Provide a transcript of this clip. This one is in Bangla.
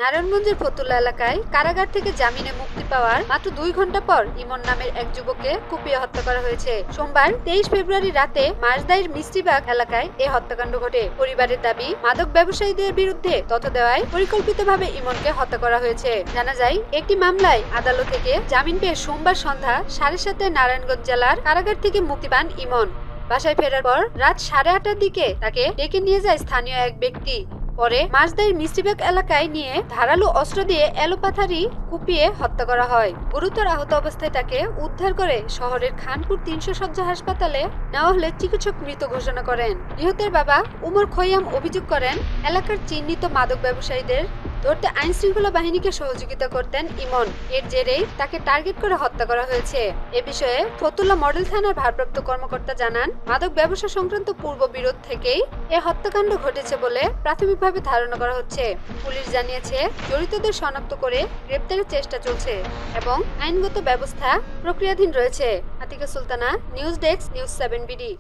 নারায়ণগঞ্জের ফতুল্লা এলাকায় কারাগার থেকে জামিনে মুক্তি পাওয়ার মাত্র 2 ঘন্টা পর ইমন নামের এক যুবককে কুপিয়ে হত্যা করা হয়েছে। সোমবার 23 ফেব্রুয়ারি রাতে মাঝদাইর মিষ্টিবাগ এলাকায় এই হত্যাকাণ্ড ঘটে। পরিবারের দাবি, মাদক ব্যবসায়ীদের বিরুদ্ধে তথ্য দেওয়ায় পরিকল্পিতভাবে ইমনকে হত্যা করা হয়েছে। জানা যায়, একটি মামলায় আদালত থেকে জামিন পেয়ে সোমবার সন্ধ্যা 7:30 নারায়ণগঞ্জ জেলার কারাগার থেকে মুক্তি পান ইমন। বাসায় ফেরার পর রাত 8:30টার দিকে তাকে ডেকে নিয়ে যায় স্থানীয় এক ব্যক্তি। পরে মাঝদাইর মিষ্টিবাগ এলাকায় নিয়ে ধারালো অস্ত্র দিয়ে এলোপাথারি কুপিয়ে হত্যা করা হয়। গুরুতর আহত অবস্থায় তাকে উদ্ধার করে শহরের খানপুর 300 শয্যা হাসপাতালে নেওয়া হলে চিকিৎসক মৃত ঘোষণা করেন। নিহতের বাবা উমর খৈয়াম অভিযোগ করেন, এলাকার চিহ্নিত মাদক ব্যবসায়ীদের ধরতে আইন শৃঙ্খলা বাহিনীকে সহযোগিতা করতেন ইমন। এর জেরেই তাকে টার্গেট করে হত্যা করা হয়েছে। এ বিষয়ে ফতুল্লা মডেল থানার ভারপ্রাপ্ত কর্মকর্তা জানান, মাদক ব্যবসা সংক্রান্ত পূর্ব বিরোধ থেকেই এ হত্যাকাণ্ড ঘটেছে বলে প্রাথমিকভাবে ধারণা করা হচ্ছে। পুলিশ জানিয়েছে, জড়িতদের শনাক্ত করে গ্রেপ্তারের চেষ্টা চলছে এবং আইনগত ব্যবস্থা প্রক্রিয়াধীন রয়েছে। Atika Sultana, news desk, news 7 BD.